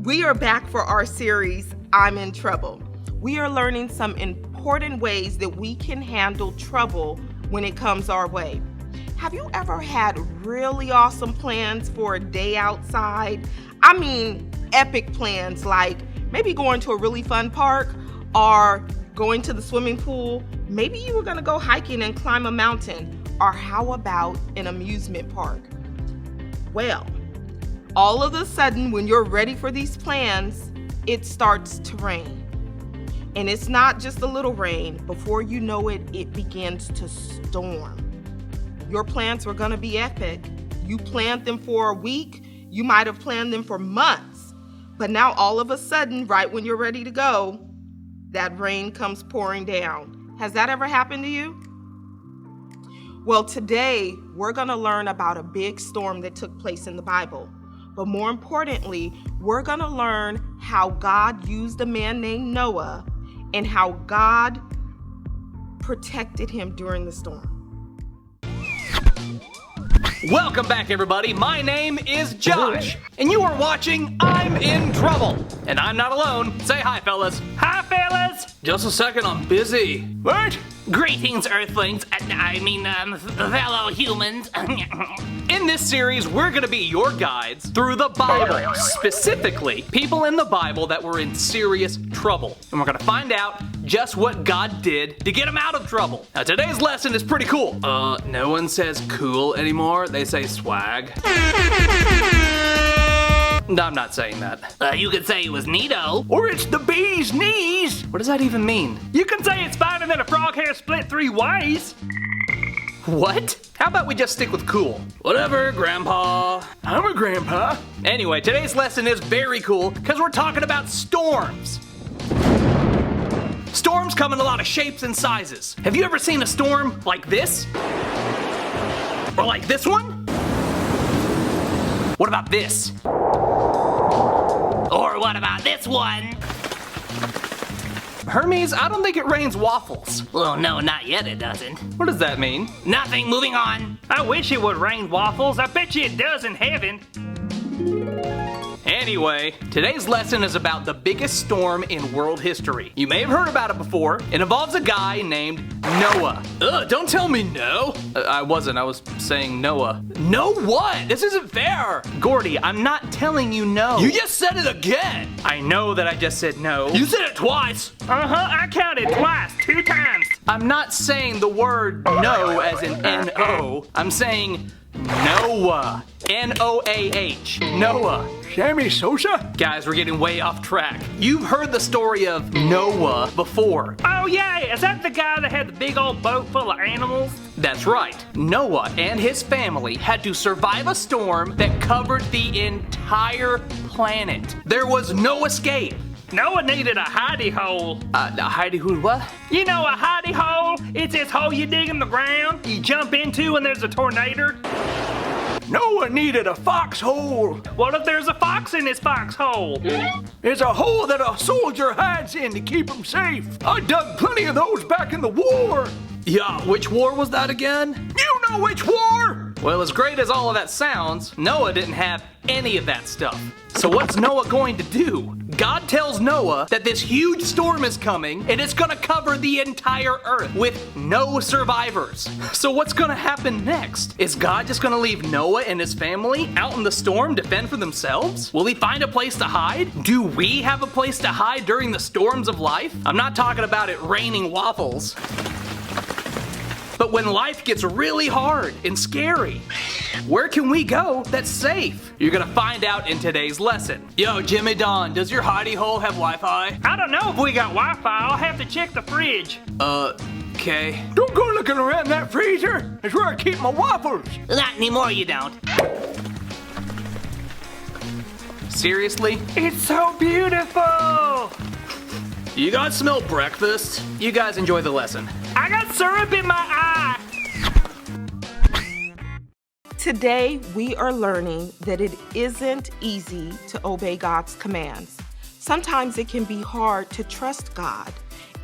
We are back for our series, I'm in Trouble. We are learning some important ways that we can handle trouble when it comes our way. Have you ever had really awesome plans for a day outside? I mean, epic plans like maybe going to a really fun park or going to the swimming pool. Maybe you were going to go hiking and climb a mountain. Or how about an amusement park? Well, all of a sudden, when you're ready for these plans, it starts to rain. And it's not just a little rain. Before you know it, it begins to storm. Your plans were going to be epic. You planned them for a week. You might have planned them for months. But now all of a sudden, right when you're ready to go, that rain comes pouring down. Has that ever happened to you? Well, today we're going to learn about a big storm that took place in the Bible. But more importantly, we're going to learn how God used a man named Noah and how God protected him during the storm. Welcome back, everybody. My name is Josh, and you are watching I'm in Trouble. And I'm not alone. Say hi, fellas. Hi, fellas. Just a second, I'm busy. What? Greetings, Earthlings. Fellow humans. In this series, we're going to be your guides through the Bible. Specifically, people in the Bible that were in serious trouble. And we're going to find out just what God did to get them out of trouble. Now, today's lesson is pretty cool. No one says cool anymore. They say swag. No, I'm not saying that. You could say it was neato. Or it's the bee's knees. What does that even mean? You can say it's finer than a frog hair split 3 ways. What? How about we just stick with cool? Whatever, Grandpa. I'm a grandpa. Anyway, today's lesson is very cool because we're talking about storms. Storms come in a lot of shapes and sizes. Have you ever seen a storm like this? Or like this one? What about this? Or what about this one? Hermes, I don't think it rains waffles. Well, no, not yet it doesn't. What does that mean? Nothing, moving on. I wish it would rain waffles. I bet you it does in heaven. Anyway, today's lesson is about the biggest storm in world history. You may have heard about it before. It involves a guy named Noah. Ugh, don't tell me no. I was saying Noah. No what? This isn't fair. Gordy, I'm not telling you no. You just said it again. I know that I just said no. You said it twice. I counted twice, 2 times. I'm not saying the word no as in N-O. I'm saying Noah. N-O-A-H. Noah. Sammy Sosa? Guys, we're getting way off track. You've heard the story of Noah before. Oh yeah, is that the guy that had the big old boat full of animals? That's right. Noah and his family had to survive a storm that covered the entire planet. There was no escape. Noah needed a hidey hole. A hidey hole what? You know a hidey hole? It's this hole you dig in the ground, you jump into when there's a tornado. Noah needed a foxhole. What if there's a fox in his foxhole? It's a hole that a soldier hides in to keep him safe. I dug plenty of those back in the war. Yeah, which war was that again? You know which war? Well, as great as all of that sounds, Noah didn't have any of that stuff. So what's Noah going to do? God tells Noah that this huge storm is coming and it's gonna cover the entire earth with no survivors. So what's gonna happen next? Is God just gonna leave Noah and his family out in the storm to fend for themselves? Will he find a place to hide? Do we have a place to hide during the storms of life? I'm not talking about it raining waffles. But when life gets really hard and scary, where can we go that's safe? You're gonna find out in today's lesson. Yo, Jimmy Don, does your hidey hole have Wi-Fi? I don't know if we got Wi-Fi. I'll have to check the fridge. Okay. Don't go looking around that freezer. It's where I keep my waffles. Not anymore, you don't. Seriously? It's so beautiful. You guys smell breakfast? You guys enjoy the lesson. I got syrup in my eye. Today, we are learning that it isn't easy to obey God's commands. Sometimes it can be hard to trust God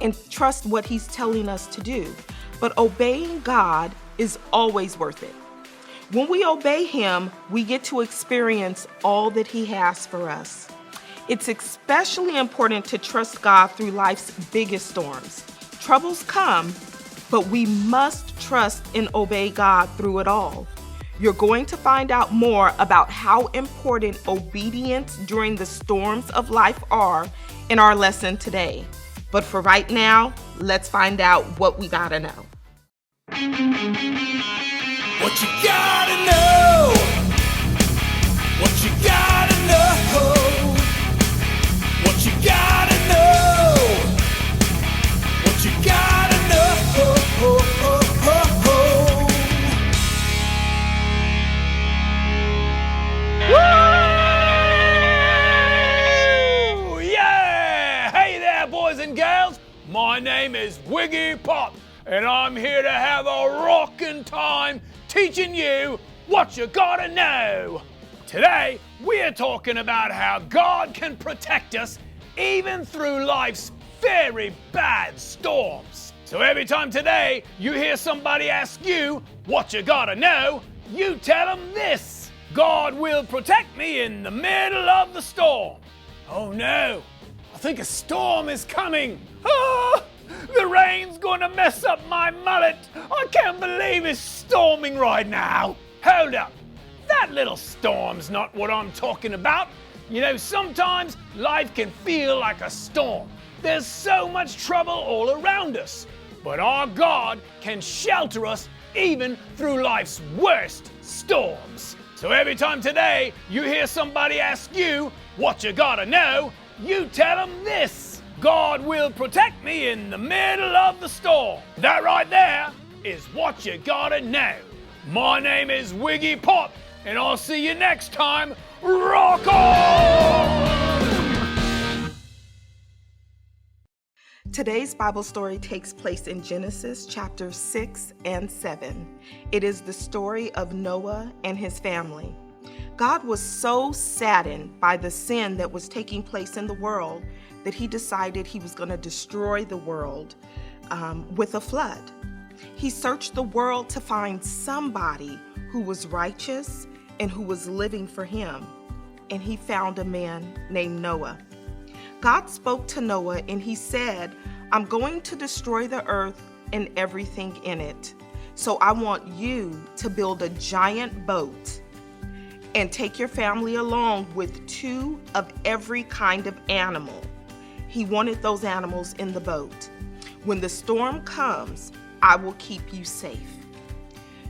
and trust what He's telling us to do. But obeying God is always worth it. When we obey Him, we get to experience all that He has for us. It's especially important to trust God through life's biggest storms. Troubles come, but we must trust and obey God through it all. You're going to find out more about how important obedience during the storms of life are in our lesson today. But for right now, let's find out what we gotta know. What you gotta know? What you gotta know? What you gotta know? What you gotta know? Woo! Yeah! Hey there, boys and girls. My name is Wiggy Pop, and I'm here to have a rockin' time teaching you what you gotta know. Today, we are talking about how God can protect us even through life's very bad storms. So every time today you hear somebody ask you what you gotta know, you tell them this: God will protect me in the middle of the storm. Oh no, I think a storm is coming. Ah! The rain's gonna mess up my mullet. I can't believe it's storming right now. Hold up. That little storm's not what I'm talking about. You know, sometimes life can feel like a storm. There's so much trouble all around us. But our God can shelter us even through life's worst storms. So every time today you hear somebody ask you what you gotta know, you tell them this: God will protect me in the middle of the storm. That right there is what you gotta know. My name is Wiggy Pop, and I'll see you next time. Rock on! Today's Bible story takes place in Genesis chapters 6 and 7. It is the story of Noah and his family. God was so saddened by the sin that was taking place in the world that he decided he was going to destroy the world with a flood. He searched the world to find somebody who was righteous and who was living for him. And he found a man named Noah. God spoke to Noah and he said, I'm going to destroy the earth and everything in it. So I want you to build a giant boat and take your family along with 2 of every kind of animal. He wanted those animals in the boat. When the storm comes, I will keep you safe.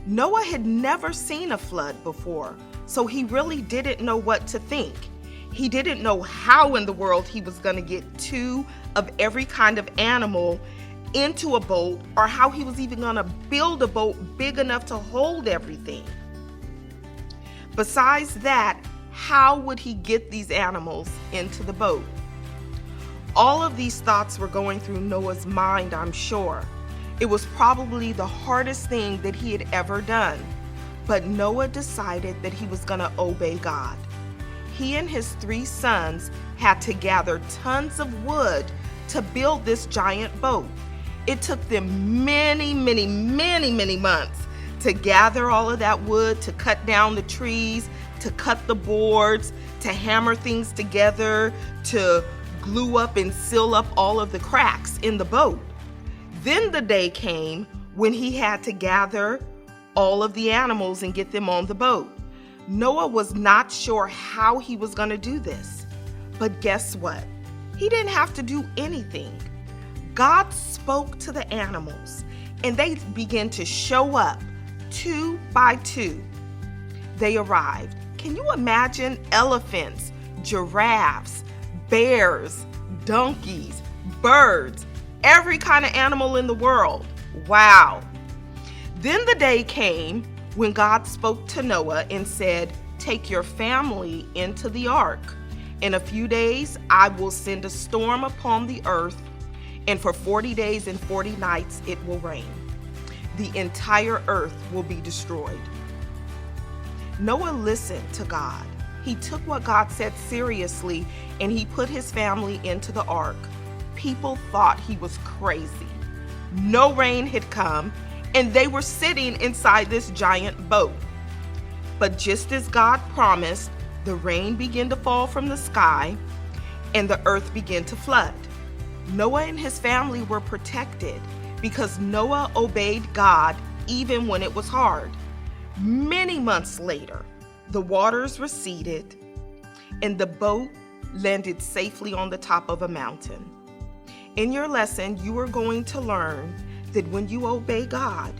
Noah had never seen a flood before, so he really didn't know what to think. He didn't know how in the world he was going to get 2 of every kind of animal into a boat, or how he was even going to build a boat big enough to hold everything. Besides that, how would he get these animals into the boat? All of these thoughts were going through Noah's mind, I'm sure. It was probably the hardest thing that he had ever done. But Noah decided that he was going to obey God. He and his 3 sons had to gather tons of wood to build this giant boat. It took them many months to gather all of that wood, to cut down the trees, to cut the boards, to hammer things together, to glue up and seal up all of the cracks in the boat. Then the day came when he had to gather all of the animals and get them on the boat. Noah was not sure how he was going to do this. But guess what? He didn't have to do anything. God spoke to the animals, and they began to show up 2 by 2. They arrived. Can you imagine elephants, giraffes, bears, donkeys, birds, every kind of animal in the world? Wow. Then the day came when God spoke to Noah and said, take your family into the ark. In a few days, I will send a storm upon the earth, and for 40 days and 40 nights it will rain. The entire earth will be destroyed. Noah listened to God. He took what God said seriously, and he put his family into the ark. People thought he was crazy. No rain had come, and they were sitting inside this giant boat. But just as God promised, the rain began to fall from the sky, and the earth began to flood. Noah and his family were protected because Noah obeyed God even when it was hard. Many months later, the waters receded and the boat landed safely on the top of a mountain. In your lesson, you are going to learn that when you obey God,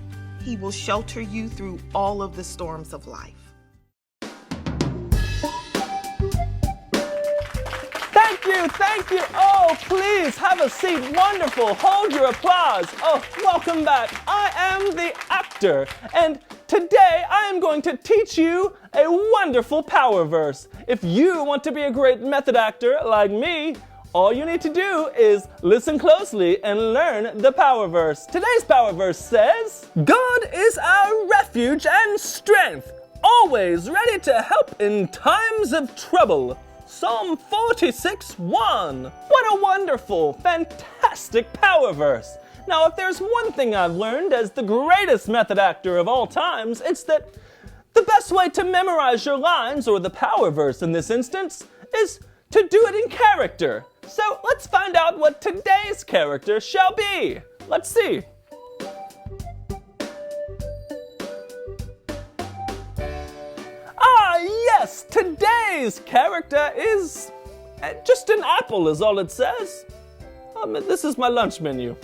He will shelter you through all of the storms of life. Thank you. Oh, please have a seat. Wonderful. Hold your applause. Oh, welcome back. I am the actor, and today I am going to teach you a wonderful power verse. If you want to be a great method actor like me, all you need to do is listen closely and learn the power verse. Today's power verse says, God is our refuge and strength, always ready to help in times of trouble. Psalm 46:1. What a wonderful, fantastic power verse. Now, if there's one thing I've learned as the greatest method actor of all times, it's that the best way to memorize your lines, or the power verse in this instance, is to do it in character. So let's find out what today's character shall be. Let's see. Yes, today's character is just an apple is all it says. This is my lunch menu.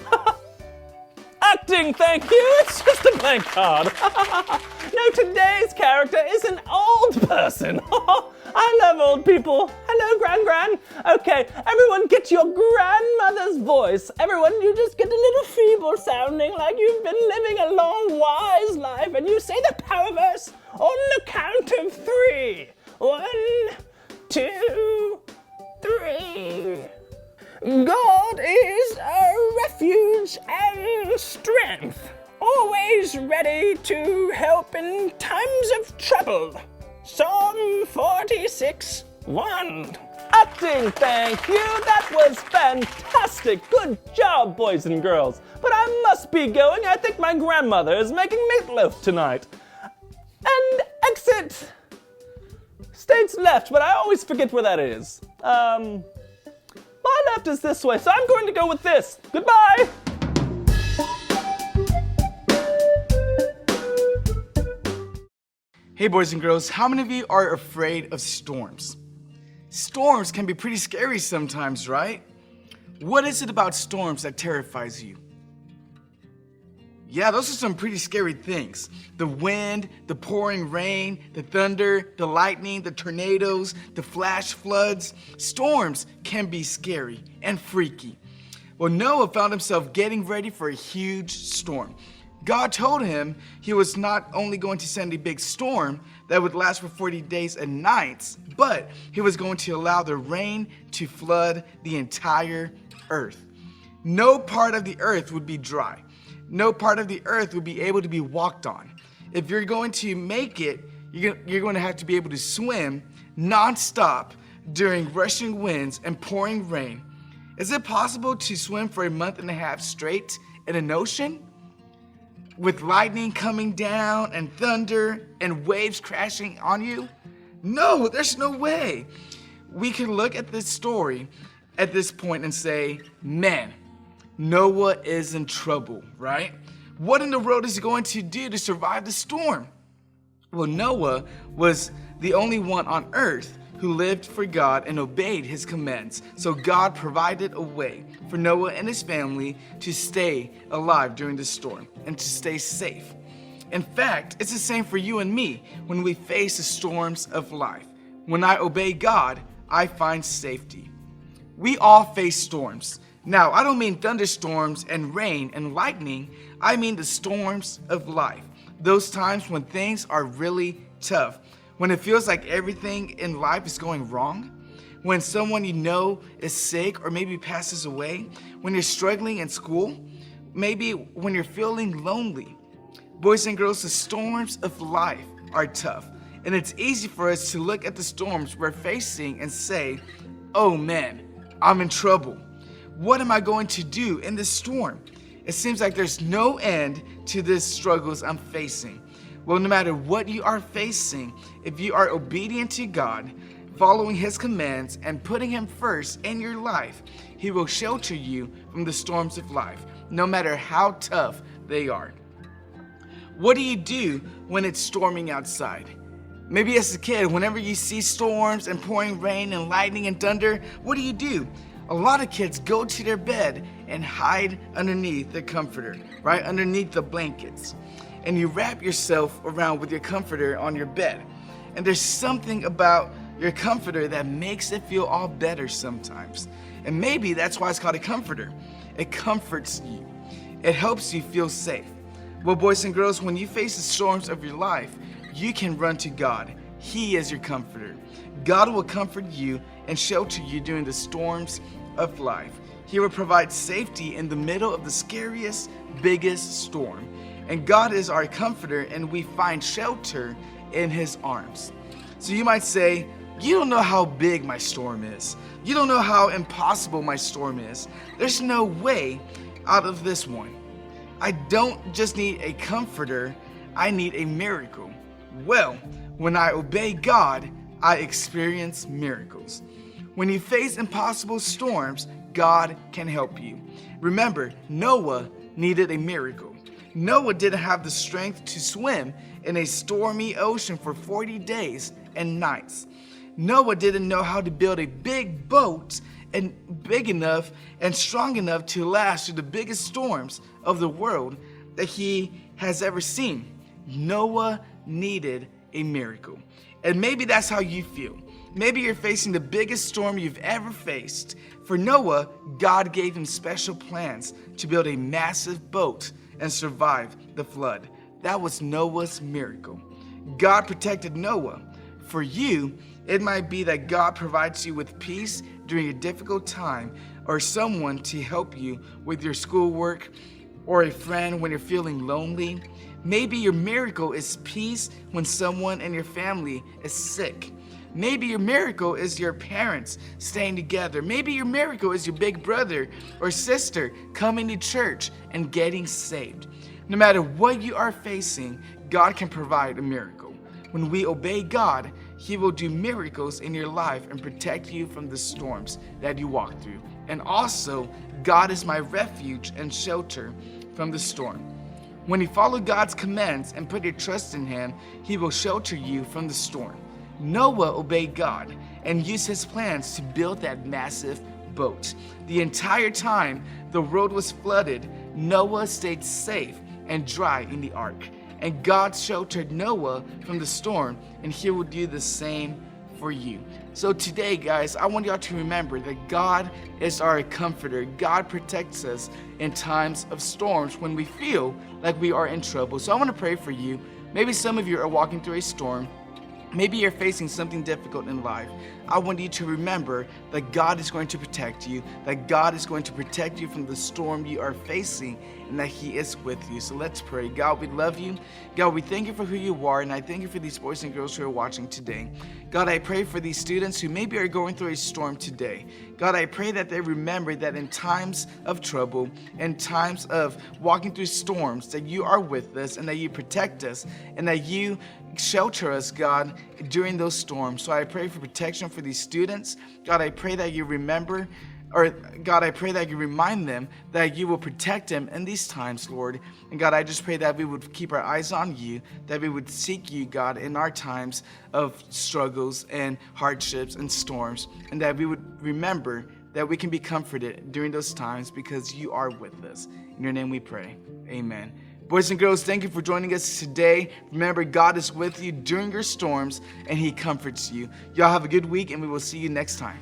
Acting, thank you. It's just a blank card. No, today's character is an old person. I love old people. Hello, Gran. Okay, everyone get your grandmother's voice. Everyone, you just get a little feeble sounding like you've been living a long, wise life, and you say the power verse on the count of 3. 1, 2, 3. God is our refuge and strength, always ready to help in times of trouble. Psalm 46:1. Acting, thank you. That was fantastic. Good job, boys and girls. But I must be going. I think my grandmother is making meatloaf tonight. And exit. Stage left, but I always forget where that is. My left is this way, so I'm going to go with this. Goodbye. Hey boys and girls, how many of you are afraid of storms? Storms can be pretty scary sometimes, right? What is it about storms that terrifies you? Yeah, those are some pretty scary things. The wind, the pouring rain, the thunder, the lightning, the tornadoes, the flash floods. Storms can be scary and freaky. Well, Noah found himself getting ready for a huge storm. God told him He was not only going to send a big storm that would last for 40 days and nights, but He was going to allow the rain to flood the entire earth. No part of the earth would be dry. No part of the earth would be able to be walked on. If you're going to make it, you're going to have to be able to swim nonstop during rushing winds and pouring rain. Is it possible to swim for a month and a half straight in an ocean? With lightning coming down and thunder and waves crashing on you? No, there's no way. We can look at this story at this point and say, man, Noah is in trouble, right? What in the world is he going to do to survive the storm? Well, Noah was the only one on earth who lived for God and obeyed His commands. So God provided a way for Noah and his family to stay alive during the storm and to stay safe. In fact, it's the same for you and me when we face the storms of life. When I obey God, I find safety. We all face storms. Now, I don't mean thunderstorms and rain and lightning. I mean the storms of life. Those times when things are really tough. When it feels like everything in life is going wrong. When someone you know is sick or maybe passes away. When you're struggling in school. Maybe when you're feeling lonely. Boys and girls, the storms of life are tough. And it's easy for us to look at the storms we're facing and say, oh man, I'm in trouble. What am I going to do in this storm? It seems like there's no end to the struggles I'm facing. Well, no matter what you are facing, if you are obedient to God, following his commands and putting him first in your life, he will shelter you from the storms of life, no matter how tough they are. What do you do when it's storming outside? Maybe as a kid, whenever you see storms and pouring rain and lightning and thunder, what do? A lot of kids go to their bed and hide underneath the comforter, right underneath the blankets. And you wrap yourself around with your comforter on your bed. And there's something about your comforter that makes it feel all better sometimes. And maybe that's why it's called a comforter. It comforts you. It helps you feel safe. Well, boys and girls, when you face the storms of your life, you can run to God. He is your comforter. God will comfort you and shelter you during the storms of life. He will provide safety in the middle of the scariest, biggest storm. And God is our comforter, and we find shelter in his arms. So you might say, you don't know how big my storm is. You don't know how impossible my storm is. There's no way out of this one. I don't just need a comforter, I need a miracle. Well, when I obey God, I experience miracles. When you face impossible storms, God can help you. Remember, Noah needed a miracle. Noah didn't have the strength to swim in a stormy ocean for 40 days and nights. Noah didn't know how to build a big boat and big enough and strong enough to last through the biggest storms of the world that he has ever seen. Noah needed a miracle. And maybe that's how you feel. Maybe you're facing the biggest storm you've ever faced. For Noah, God gave him special plans to build a massive boat and survive the flood. That was Noah's miracle. God protected Noah. For you, it might be that God provides you with peace during a difficult time, or someone to help you with your schoolwork, or a friend when you're feeling lonely. Maybe your miracle is peace when someone in your family is sick. Maybe your miracle is your parents staying together. Maybe your miracle is your big brother or sister coming to church and getting saved. No matter what you are facing, God can provide a miracle. When we obey God, He will do miracles in your life and protect you from the storms that you walk through. And also, God is my refuge and shelter from the storm. When you follow God's commands and put your trust in Him, He will shelter you from the storm. Noah obeyed God and used his plans to build that massive boat. The entire time the road was flooded, Noah stayed safe and dry in the ark. And God sheltered Noah from the storm, and He will do the same for you. So today, guys, I want y'all to remember that God is our comforter. God protects us in times of storms when we feel like we are in trouble. So I want to pray for you. Maybe some of you are walking through a storm. Maybe you're facing something difficult in life. I want you to remember that God is going to protect you, that God is going to protect you from the storm you are facing, and that He is with you. So let's pray. God, we love you. God, we thank you for who you are, and I thank you for these boys and girls who are watching today. God, I pray for these students who maybe are going through a storm today. God, I pray that they remember that in times of trouble, in times of walking through storms, that you are with us and that you protect us and that you shelter us, God, during those storms. So I pray for protection for these students. God, I pray that you remember, or God, I pray that you remind them that you will protect them in these times, Lord. And God, I just pray that we would keep our eyes on you, that we would seek you, God, in our times of struggles and hardships and storms, and that we would remember that we can be comforted during those times because you are with us. In your name we pray. Amen. Boys and girls, thank you for joining us today. Remember, God is with you during your storms, and He comforts you. Y'all have a good week, and we will see you next time.